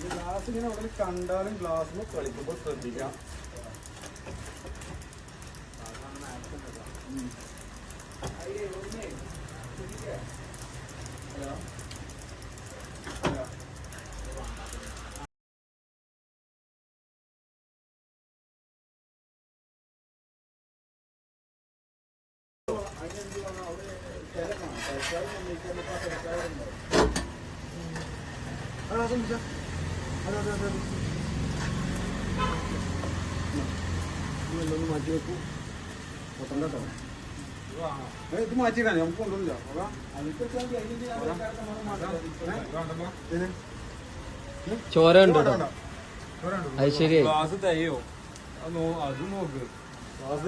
Glass ഇങ്ങനെ അവിടെ കണ്ടാലും ഗ്ലാസ് കളിക്കുമ്പോൾ ശ്രദ്ധിക്കാം. മാറ്റി വെക്കും. ഇത് മാറ്റിയിടാൻ നമുക്ക് കൊണ്ടുവന്നില്ല. ചോര ഉണ്ട് അത് ശരിയായി. ഗ്ലാസ് തയ്യോ അത് നോക്ക്. ഗ്ലാസ്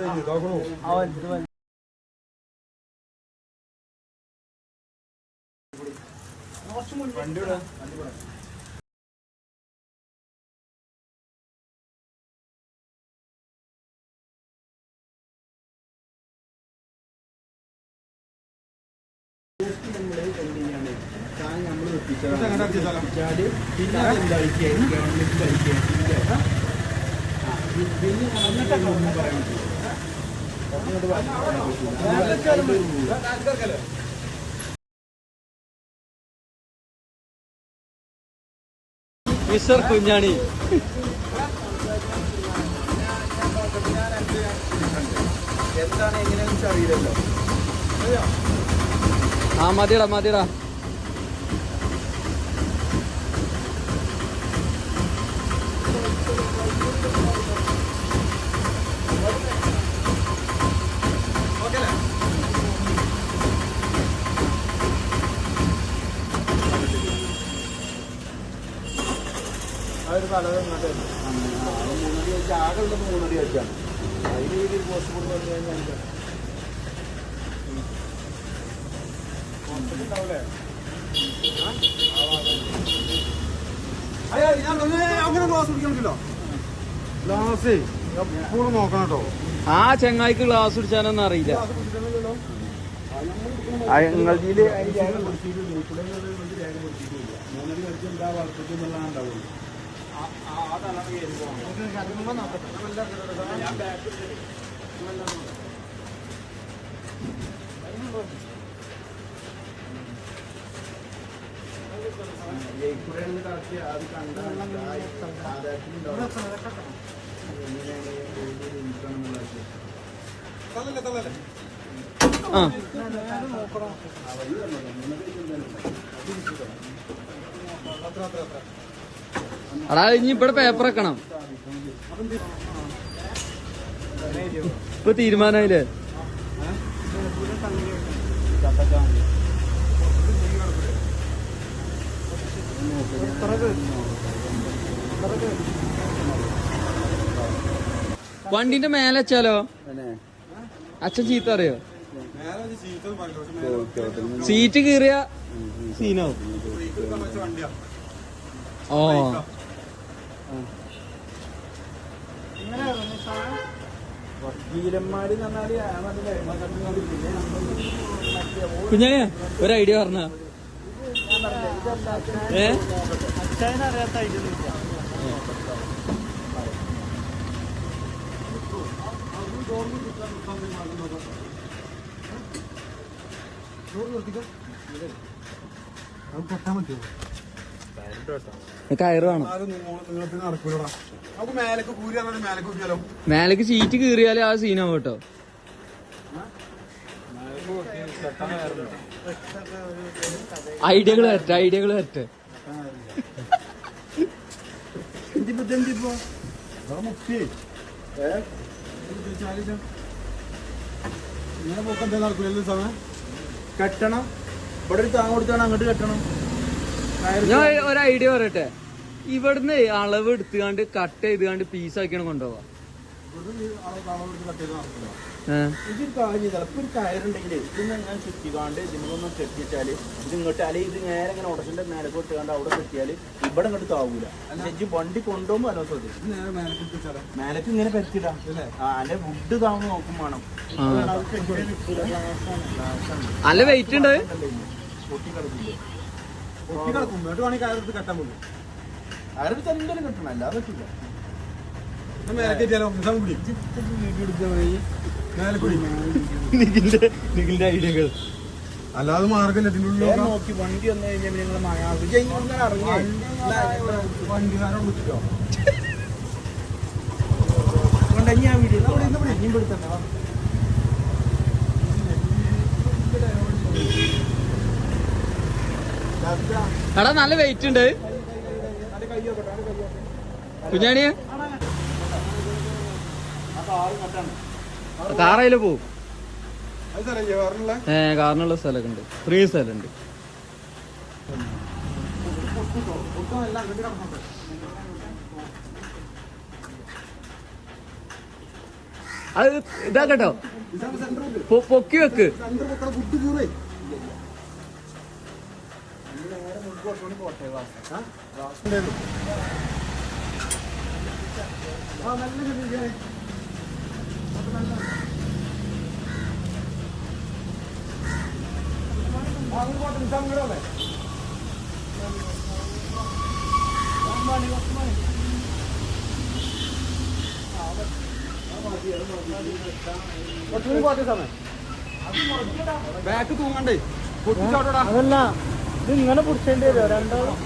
വണ്ടിയുടെ നമ്മൾ എത്തിച്ചാല് പിന്നെ ഗവൺമെന്റ് മിസ്റ്റർ കുഞ്ഞാണി എന്താണ് എങ്ങനെയാണെന്ന് അറിയില്ലല്ലോ. ആ മതിടാ മതിടാ. അതൊരു പലത് മൂന്നടി വെച്ച് ആകെ ഉള്ളത് 3 അടി വെച്ചാണ്. അതിന് രീതിയിൽ പോസ്റ്റ് കൊണ്ട് വന്നു കഴിഞ്ഞാൽ അങ്ങനെ ഗ്ലാസ് കുടിക്കണല്ലോ. ഗ്ലാസ് എപ്പോഴും നോക്കണം കേട്ടോ. ആ ചെങ്ങായിക്ക് ഗ്ലാസ് കുടിച്ചാനൊന്നും അറിയില്ല. അടാ ഇനി ഇവിടെ പേപ്പർ വെക്കണം. ഇപ്പൊ തീരുമാനായില്ലേ? വണ്ടിന്റെ മേലെ വെച്ചാലോ അച്ഛൻ ചീത്ത അറിയോ? സീറ്റ് കീറിയ സീനോ? ഓ കുഞ്ഞാ ഒരു ഐഡിയ പറഞ്ഞ അറിയാത്ത ഐഡിയ കയറ് വേണം. മേലേക്ക് സീറ്റ് കീറിയാലേ ആ സീനാവും കേട്ടോ. ഐഡിയകൾ വരട്ടെ, ഐഡിയകൾ വരട്ടെ. കെട്ടണം. ഇവിടെ ഒരു താങ്ങ് കൊടുത്താണ് അങ്ങോട്ട് കെട്ടണം. ഞാൻ ഒരു ഐഡിയ പറയട്ടെ. ഇവിടുന്ന് അളവ് എടുത്തുകാണ്ട് കട്ട് ചെയ്തുകാണ്ട് പീസാക്കിയാണ് കൊണ്ടുപോവാ. ഇതൊരു കാര്യം ചിലപ്പോൾ ഒരു കയറുണ്ടെങ്കിൽ ഇതിന് ഞാൻ ചുറ്റിക്കാണ്ട് ഇതിനൊന്ന് കെട്ടിച്ചാല് ഇത് ഇങ്ങോട്ട് അല്ലെങ്കിൽ ഇത് നേരെ ഇങ്ങനെ ഉടച്ചിന്റെ മേലെ കൊട്ടുകാണ്ട് അവിടെ കെട്ടിയാല് ഇവിടെ ഇങ്ങോട്ട് താവൂല. ഈ വണ്ടി കൊണ്ടുപോകുമ്പോ അല്ലോ മേലേക്ക് ഇങ്ങനെ പറ്റിടാം. അല്ലെ വുഡ് താങ്ങ് നോക്കും വേണം. നല്ല വെയിറ്റ് ഉണ്ട്. പൊട്ടിക്കളക്കില്ലേ കെട്ടാൻ പോകും ആരും ചെന്തെങ്കിലും കിട്ടണം അല്ലാതെ പറ്റില്ല. നിഖിലിന്റെ ഐഡിയകൾ അല്ലാതെ മാർഗം നോക്കി വണ്ടി വന്നു കഴിഞ്ഞാൽ നിങ്ങൾ ഇറങ്ങി വണ്ടിക്കാരോട് വിളിച്ചോ ഞാൻ വീഡിയോ ഇനിയും പെടുത്തണ്ട. എടാ നല്ല വെയിറ്റ് ഉണ്ട് കുഞ്ഞാണിയ കാറയില് പോവും. കാറിനുള്ള സ്ഥലമൊക്കെ ഉണ്ട്. 3 സ്ഥലമുണ്ട്. അത് ഇതാക്കട്ടോ പൊക്കി വെക്ക്. ബാക്ക് തൂങ്ങണ്ടേ പൊട്ടിച്ചോട്ടടാ. അതല്ല ഇത് ഇങ്ങനെ പിടിച്ചേണ്ടി വരുമോ രണ്ടാളും?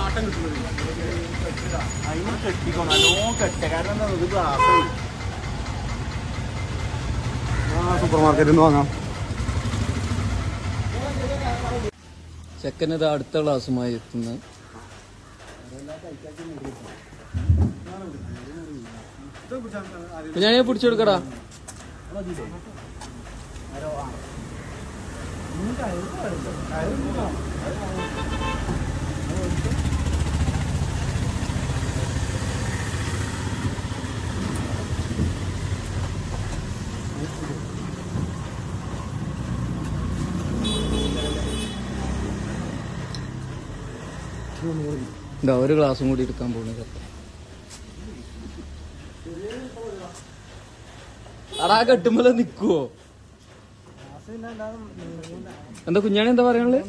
ആട്ടം കിട്ടുന്നത് അതിന് കെട്ടിക്കോ നല്ലോണം കെട്ട. കാരണം എന്താ ഇത് ഗ്ലാസ് സൂപ്പർ മാർക്കറ്റിൽ നിന്ന് വാങ്ങാം. ചെക്കനത് അടുത്ത ക്ലാസ്സുമായി എത്തുന്നു. ഞാൻ പിടിച്ചു കൊടുക്കടാ. എന്താ ഒരു ഗ്ലാസും കൂടി എടുക്കാൻ പോകുന്നത്. അടാ കെട്ടുമ്പോ നിക്കുവോ? എന്താ കുഞ്ഞാണി എന്താ പറയാനുള്ളത്?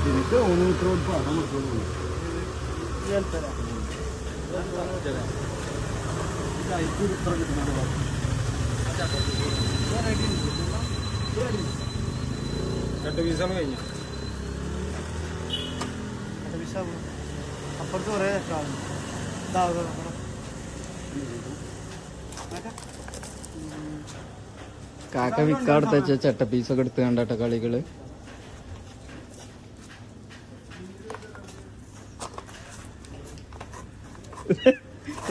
എനിക്ക് 1 മീറ്റർ പണം കൊടുക്കുന്നു. അപ്പുറത്ത് കുറേ കാക്ക വിക്കാടുത്ത വെച്ച ചട്ട പീസൊക്കെ എടുത്ത് കണ്ടോട്ടെ കളികള്.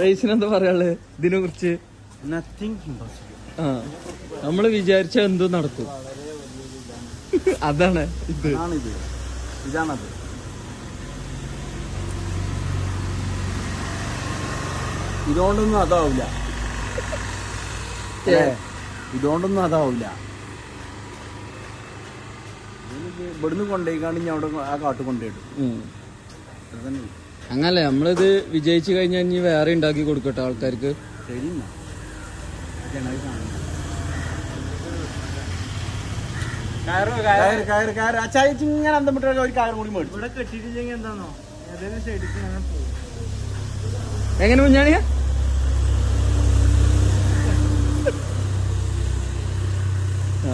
റൈസിനെന്താ പറയാനുള്ളത് ഇതിനെ കുറിച്ച്? ആ നമ്മള് വിചാരിച്ച എന്തോ നടക്കും. അതാണ് ഇതാണത്. ഇതുകൊണ്ടൊന്നും അതാവില്ല. ഇതുകൊണ്ടൊന്നും അതാവില്ല. ഇവിടുന്ന് കൊണ്ടുപോയിക്കാണ്ട് ഞാൻ അവിടെ ആ കാട്ട് കൊണ്ടുപോയിട്ടു. അങ്ങനല്ലേ നമ്മളിത് വിജയിച്ചു കഴിഞ്ഞാൽ ഇനി വേറെ ഉണ്ടാക്കി കൊടുക്കട്ടെ ആൾക്കാർക്ക്. ശരി ഇങ്ങനെ അന്തമിട്ട ഒരു കയർ കൂടി മേടിച്ചു. ഇവിടെ കെട്ടിയിട്ടില്ലെങ്കിൽ എന്താണോ ഏതെങ്കിലും സൈഡിൽ എങ്ങനെ കുഞ്ഞാണിയ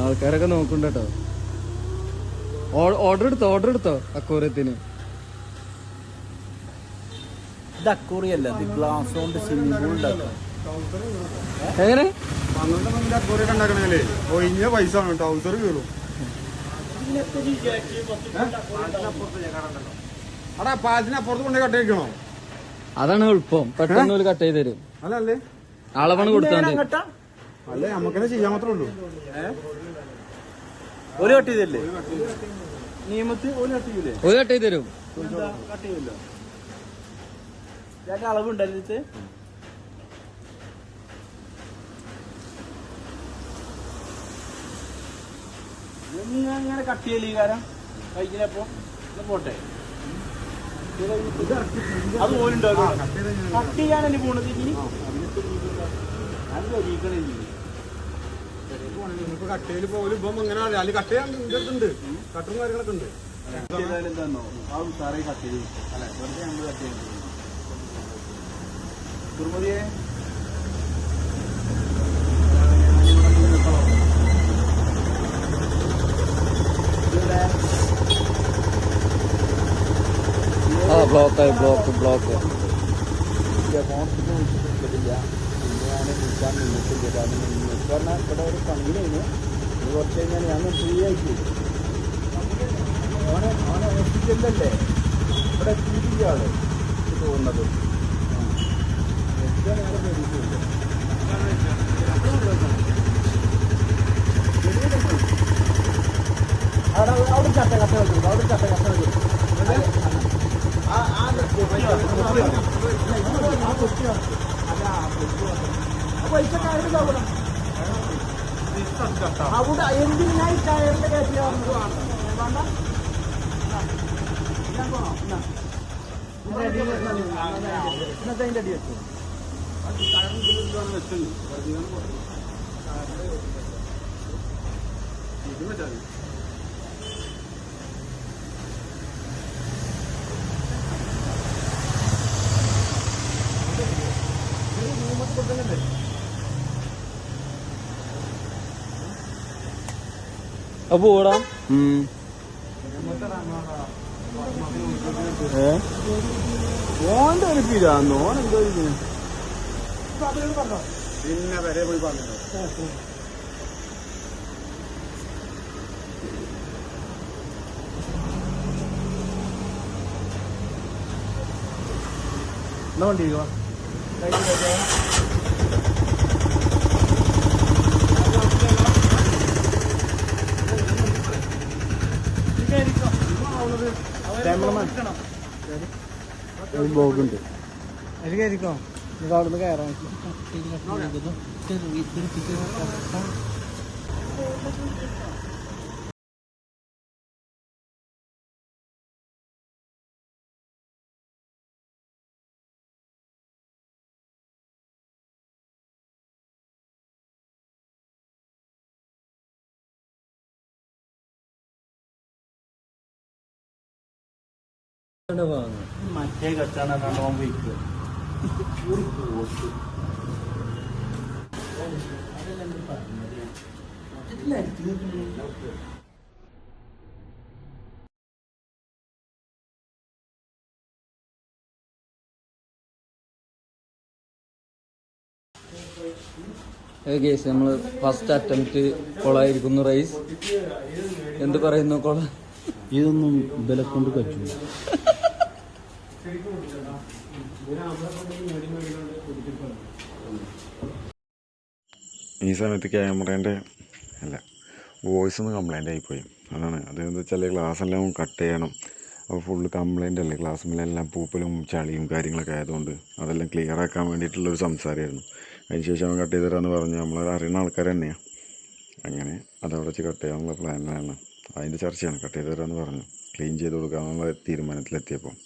ആൾക്കാരൊക്കെ നോക്കണ്ടോ. ഓർഡർ എടുത്തോ അക്കൂരത്തിന്. ഇത് അക്കൂറിയല്ല, ഇത് ഗ്ലാസ് കൊണ്ട് സ്വിമ്മിംഗ് പൂൾ ഉണ്ടാക്കാം. എങ്ങനെ അക്കൂരൊക്കെ ഉണ്ടാക്കണല്ലേ? ഒഴിഞ്ഞ പൈസ ആണ്. ട്രൗസർ കയറും. അടാ പാലത്തിനപ്പുറത്ത് കൊണ്ടേ കട്ട് ചെയ്യണോ? അതാണ് എളുപ്പം. പെട്ടെന്ന് കട്ട് ചെയ്ത് തരും. അല്ലല്ലേ അളവണ് കൊടുത്താൽ മതി. അല്ലേ നമുക്കെന്നെ ചെയ്യാൻ മാത്രമേ ഉള്ളൂ. ഒരു കട്ട് ചെയ്തല്ലേ നിയമത്തിൽ? ഒരു കട്ട് ചെയ്യൂലേ? ഒരു കട്ട് ചെയ്ത് തരും. കട്ട് ചെയ്യൂല്ലോ. അളവുണ്ടല്ലേ? ഇങ്ങനെ കട്ട് ചെയ്യല് ഈ കാരം കഴിഞ്ഞപ്പോ പോട്ടെ അത് പോലുണ്ടോ കട്ട് ചെയ്യാനല്ലേ പോണത് ഇനി അത് ഒരിക്കണേ കട്ടയിൽ പോലും ഇപ്പം ഇങ്ങനെ അതിൽ കട്ട് ചെയ്യാൻ ഇതുണ്ട് കട്ടും കാര്യങ്ങളൊക്കെ ഉണ്ട് എന്താണോ ആ സാറേ കട്ട് ചെയ്ത് അല്ല വെറുതെ നമ്മൾ കട്ട് ചെയ്യാൻ കുറുമതിയെ ബ്ലോക്കായി ബ്ലോക്ക് ഫോണില്ല പിന്നെ ഞാൻ വിളിക്കാൻ നിന്നിട്ടില്ല കാരണം പറഞ്ഞാൽ ഇവിടെ ഒരു പണിയിലായിരുന്നു ഇത് കുറച്ച് കഴിഞ്ഞാൽ ഞാൻ ഫ്രീ ആയിട്ട് ഓനെ ഹോസ്പിറ്റലിലല്ലേ ഇവിടെ എത്തിയിട്ടില്ല ആള് തോന്നുന്നത് എത്ര നേരം പേടിക്കില്ല അവിടെ ചട്ട വെക്കും അവിടെ ചട്ട വെക്കും അവിടെ എന്തിനായി ടയറിന്റെ കേസിൽ ഇന്നത്തെ അതിന്റെ അടി വെച്ചു അപ്പൊ ഓടാ ഓന്റെ ഒരു പിരാന്ന് ഓൻ എന്തോ പിന്നെ വരെ പോയി പറഞ്ഞു എന്നാ വണ്ടി ബ്ലോഗുണ്ട് അതിൽ കയറിക്കോ ഇത് അവിടുന്ന് കയറാൻ മറ്റേ കച്ചാണ് പോയിക്കുക നമ്മള് ഫസ്റ്റ് അറ്റംപ്റ്റ് കൊളായിരിക്കുന്നു റൈസ് എന്ത് പറയുന്നു കൊള ഇതൊന്നും ബല കൊണ്ട് പറ്റില്ല ഈ സമയത്ത് ക്യാമറേൻ്റെ അല്ല വോയിസ് ഒന്ന് കംപ്ലൈൻ്റ് ആയിപ്പോയി അതാണ് അതെന്താ വെച്ചാൽ ഗ്ലാസ് എല്ലാം കട്ട് ചെയ്യണം അപ്പോൾ ഫുള്ള് കംപ്ലൈൻ്റ് അല്ലേ ഗ്ലാസ്സിലെല്ലാം പൂപ്പലും ചളിയും കാര്യങ്ങളൊക്കെ ആയതുകൊണ്ട് അതെല്ലാം ക്ലിയർ ആക്കാൻ വേണ്ടിയിട്ടുള്ളൊരു സംസാരമായിരുന്നു അതിന് ശേഷം അവൻ കട്ട് ചെയ്ത് തരാമെന്ന് പറഞ്ഞു നമ്മൾ അറിയുന്ന ആൾക്കാർ തന്നെയാണ് അങ്ങനെ അതവിടെ വെച്ച് കട്ട് ചെയ്യാനുള്ള പ്ലാനിലാണ് അതിൻ്റെ ചർച്ചയാണ് കട്ട് ചെയ്ത് തരാമെന്ന് പറഞ്ഞു ക്ലീൻ ചെയ്ത് കൊടുക്കാമെന്നുള്ള തീരുമാനത്തിലെത്തിയപ്പോൾ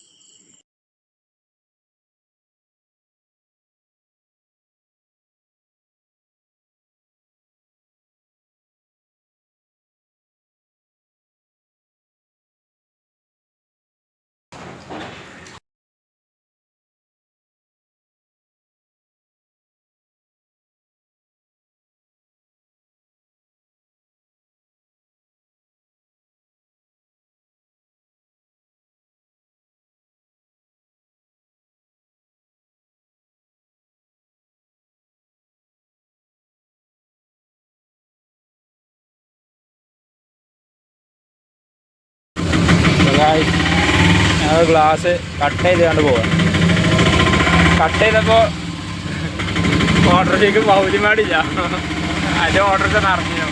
ഗ്ലാസ് കട്ട് ചെയ്തുകൊണ്ട് പോവാം കട്ട് ചെയ്തപ്പോൾ ഓർഡറിലേക്ക് പൗതി മാടില്ല അതിൻ്റെ ഓർഡർ നിറഞ്ഞു